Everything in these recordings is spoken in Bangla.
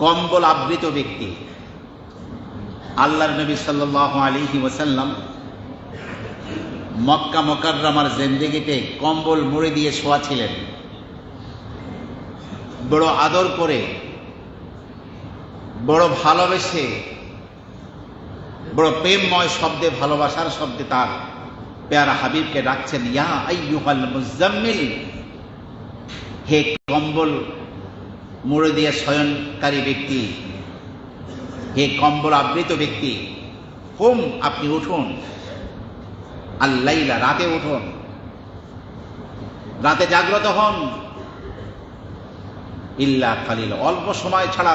কম্বল আবৃত ব্যক্তি। আল্লাহর নবী সাল্লাল্লাহু আলাইহি ওয়াসাল্লাম মক্কা মুকাররমার জিন্দেগিতে কম্বল মুড়ি দিয়ে শোয়া ছিলেন। বড় আদর করে, বড় ভালোবেসে, বড় প্রেমময় শব্দে, ভালোবাসার শব্দে তার প্যারা হাবিবকে ডাকছেন, ইয়া আইয়ুহাল মুজাম্মিল, হে কম্বল মুড়ি দিয়ে শয়নকারী ব্যক্তি, হে কম্বল আবৃত ব্যক্তি, হুম, আপনি উঠুন, আল্লাইলা, রাতে উঠুন, রাতে জাগ্রত হন, ইল্লা কালিল, অল্প সময় ছাড়া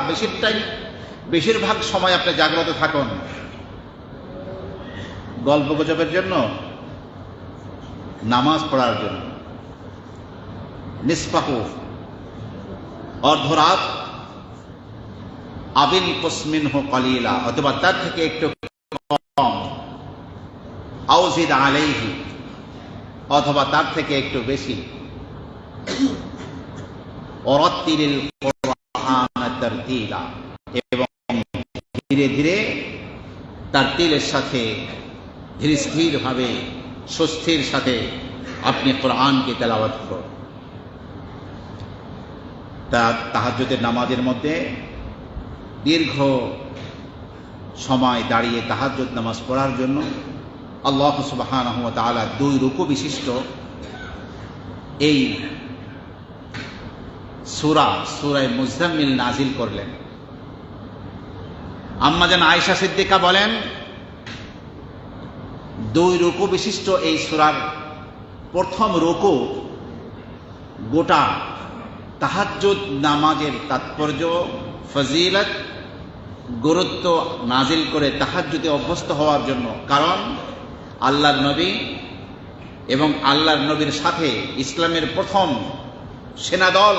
বেশিরভাগ সময় আপনি জাগ্রত থাকুন। গল্প গুজবের জন্য, নামাজ পড়ার জন্য, নিসফাহু, অর্ধরাত, আবিন কুসমিনহু কালিলা, অথবা তার থেকে একটু কম, আউজিদ আলাইহি, অথবা তার থেকে একটু বেশি, ওয়ারাত্তিলিল কুরআন তারতিলা, এবং ধীরে ধীরে তারতিলের সাথে, ধীর স্থির ভাবে, সুস্থির সাথে আপনি কোরআনকে তেলাওয়াত করুন। তাহাজ্জুদের নামাজের মধ্যে দীর্ঘ সময় দাঁড়িয়ে তাহাজ্জুদ নামাজ পড়ার জন্য আল্লাহ সুবহানাহু ওয়া তাআলা 2 রুকু বিশিষ্ট এই সূরা মুজাম্মিল নাজিল করলেন। আম্মা জান আয়েশা সিদ্দিকা বলেন, 2 রুকু বিশিষ্ট এই সূরার প্রথম রুকু গোটা তাহাজ্জুদ নামাজের তাৎপর্য, ফজিলত, গুরুত্ব নাজিল করে তাহাজ্জুদে অভ্যস্ত হওয়ার জন্য। কারণ আল্লাহর নবী এবং আল্লাহর নবীর সাথে ইসলামের প্রথম সেনাদল,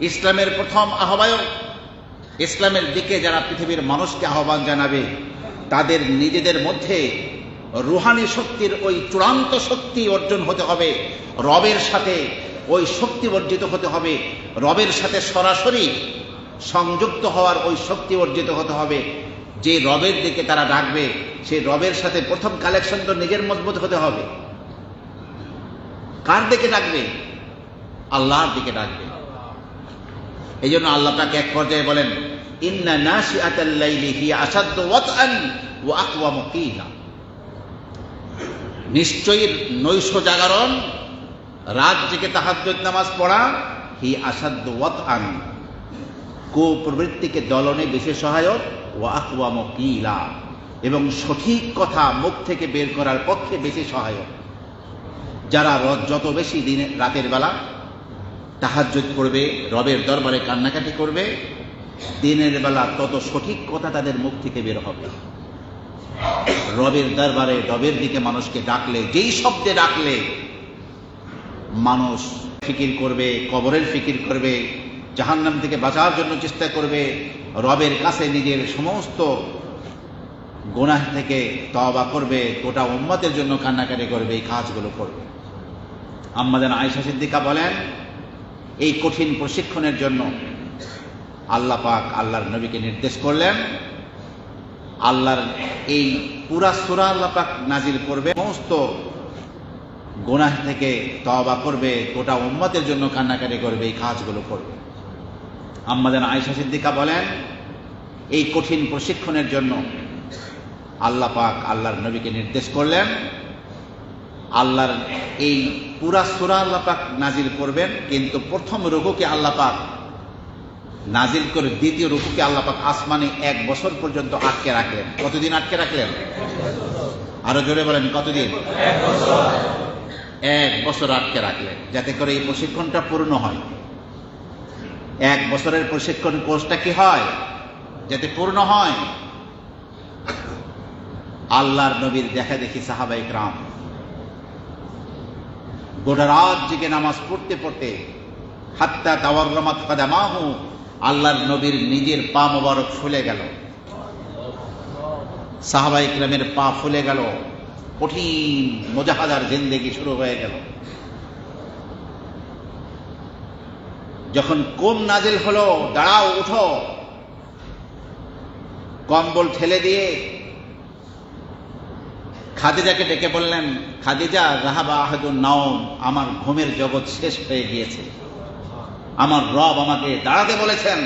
ইসলামের প্রথম আহ্বায়ক, ইসলামের দিকে যারা পৃথিবীর মানুষকে আহ্বান জানাবে, তাদের নিজেদের মধ্যে রুহানি শক্তির ওই চূড়ান্ত শক্তি অর্জন হতে হবে, রবের সাথে ওই শক্তি অর্জিত হতে হবে, রবের সাথে সরাসরি সংযুক্ত হওয়ার ওই শক্তি অর্জিত হতে হবে। যে রবের দিকে তারা ডাকবে, সেই রবের সাথে প্রথম কালেকশন তো নিজের মজবুত হতে হবে। কার দিকে ডাকবে? আল্লাহর দিকে ডাকবে। এই জন্য আল্লাহ পাক এক পর্যায়ে বলেন, ইন্না নাশিআতাল লাইলি হিয়া আশাদ্দু ওয়াতআন ওয়া আকওয়ামু কিলা, নিশ্চয়ই নৈশ জাগরণ, রাত জেগে তাহাজ্জুদ নামাজ পড়া, হি আশাদ্দু ওয়াতআন, কুপ্রবৃত্তিকে দলনে বেশি সহায়ক, ওয়া আকওয়ামু কিলা, এবং সঠিক কথা মুখ থেকে বের করার পক্ষে বেশি সহায়ক। যারা যত বেশি রাতের বেলা তাহাজ্জুদ করবে, রবের দরবারে কান্নাকাটি করবে, দিনের বেলা তত সঠিক কথা তাদের মুখ থেকে বের হবে। রবের দরবারে, রবের দিকে মানুষকে ডাকলে, যেই শব্দে ডাকলে মানুষ ফিকির করবে, কবরের ফিকির করবে, জাহান্নাম থেকে বাঁচার জন্য চেষ্টা করবে, রবের কাছে নিজের সমস্ত গুনাহ থেকে তওবা করবে, গোটা উম্মতের জন্য কান্নাকাটি করবে, এই কাজগুলো করবে। আম্মা জান আয়েশা সিদ্দিকা বলেন, এই কঠিন প্রশিক্ষণের জন্য আল্লাহ পাক আল্লাহর নবীকে নির্দেশ করলেন, আল্লাহর এই পুরা সূরা আল্লাহ পাক নাজিল করবে, সমস্ত গুনাহ থেকে তওবা করবে, গোটা উম্মতের জন্য কান্নাকাটি করবে, এই কাজগুলো করবে। আম্মা জান আয়েশা সিদ্দিকা বলেন, এই কঠিন প্রশিক্ষণের জন্য আল্লাহ পাক আল্লাহর নবীকে নির্দেশ করলেন, আল্লাহর এই পুরা সূরা আল্লাহ পাক নাজিল করবেন, কিন্তু প্রথম রুকুকে আল্লাহ পাক নাজিল করে দ্বিতীয় রুকুকে আল্লাহ পাক আসমানে 1 বছর পর্যন্ত আটকে রাখলেন। কতদিন আটকে রাখলেন? আরো জোরে বলেন, কতদিন? 1 বছর আটকে রাখলেন, যাতে করে এই প্রশিক্ষণটা পূর্ণ হয়। 1 বছরের প্রশিক্ষণ কোর্সটা কি হয়? যাতে পূর্ণ হয়। আল্লাহর নবীর দেখা দেখি সাহাবায়ে কেরাম গোটা রাত জেগে নামাজ পড়তে পড়তে, হাত্তা তাওয়াররামাত কাদামাহু, আল্লাহর নবীর নিজের পা মোবারক ফুলে গেল, সাহাবায়ে কেরামের পা ফুলে গেল, কঠিন মুজাহাদার জিন্দেগি শুরু হয়ে গেল। যখন কোম নাজিল হলো, দাঁড়াও, উঠো, কম্বল ঠেলে দিয়ে খাদিজাকে ডেকে বললেন, খাদিজা রাহাবা আহাদুন নাওম, আমার ঘুমের জগৎ শেষ হয়ে গিয়েছে, আমার রব আমাকে দাঁড়াতে বলেছেন,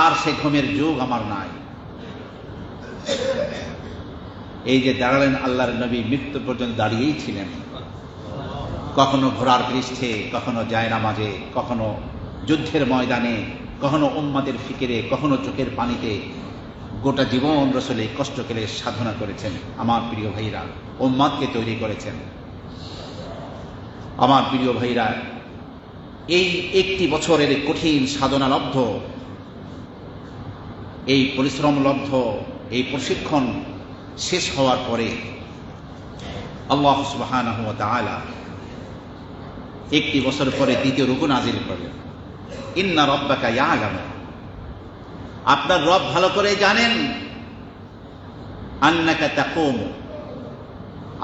আর সে ঘুমের যুগ আমার নাই। এই যে দাঁড়ালেন আল্লাহর নবী মৃত্যু পর্যন্ত দাঁড়িয়েই ছিলেন, কখনো ঘোড়ার পৃষ্ঠে, কখনো জায়নামাজে, কখনো যুদ্ধের ময়দানে, কখনো উম্মাদের ফিকিরে, কখনো চোখের পানিতে। গোটা জীবন রাসূল এই কষ্ট করে সাধনা করেছেন। আমার প্রিয় ভাইরা, উম্মাদকে তৈরি করেছেন। আমার প্রিয় ভাইরা, এই একটি বছরের কঠিন সাধনালব্ধ, এই পরিশ্রমলব্ধ, এই প্রশিক্ষণ শেষ হওয়ার পরে আল্লাহ সুবহানাহু ওয়া তাআলা একটি বছর পরে দ্বিতীয় রুকু নাজিল করলেন। ইন্না রাব্বাকা ইয়ালামু, আপনার রব ভালো করে জানেন, আন্নাকা তাকুমু,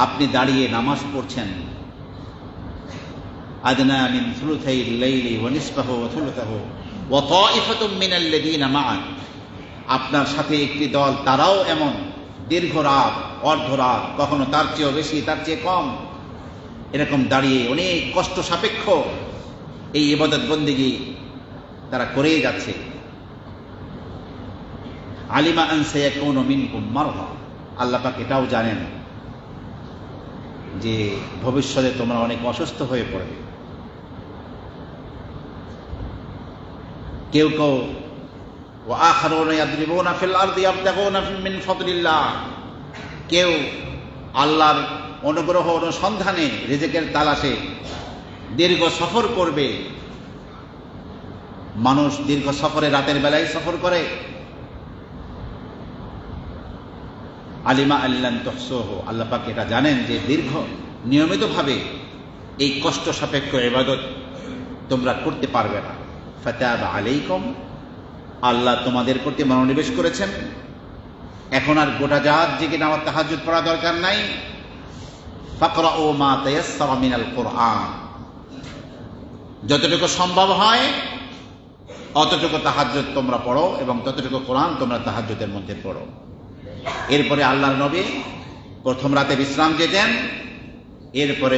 আপনি দাঁড়িয়ে নামাজ পড়ছেন, আদনা মিন সুলুসাইল লাইলি ওয়া নিসফাহু ওয়া সুলুসাহু ওয়া তাইফাতুম মিনাল্লাযীনা মা'আক, আপনার সাথে একটি দল, তারাও এমন দীর্ঘ রাত, অর্ধ রাত, কখনো তার চেয়েও বেশি, তার চেয়ে কম, এরকম দাঁড়িয়ে অনেক কষ্ট সাপেক্ষ এই ইবাদত বন্দেগী তারা করেই যাচ্ছে। আলিমা আন সায়াকুনু মিনকুম মারদা, আল্লাহ পাক এটাও জানেন যে ভবিষ্যতে তোমরা অনেক অসুস্থ হয়ে পড়বে। কেউ কেউ ওয়া আখারুনা ইয়াদরিবুনা ফিল আরদি ইয়াবতাগুনা মিন ফাদলিল্লাহ, কেউ আল্লাহর অনুগ্রহ অনুসন্ধানে রিজিকের তালাশে দীর্ঘ সফর করবে। মানুষ দীর্ঘ সফরে রাতের বেলায় সফর করে। আলিমা আল্লান তুহসুহু, আল্লাহ পাক এটা জানেন যে দীর্ঘ নিয়মিতভাবে এই কষ্ট সাপেক্ষ ইবাদত তোমরা করতে পারবে না। ফাতাবা আলাইকুম, আল্লাহ তোমাদের প্রতি মনোনিবেশ করেছেন। এখন আর গোটা জাত জেগে নামাজ তাহাজ্জুদ পড়া দরকার নাই। ফাকরাউ মা তায়াসসারা মিনাল কুরআন, যতটুকু সম্ভব হয় অতটুকু তাহাজ্জুদ তোমরা পড়ো এবং ততটুকু কোরআন তোমরা তাহাজ্জুদের মধ্যে পড়ো। এরপরে আল্লাহর নবী প্রথম রাতে বিশ্রাম যেতেন, এরপরে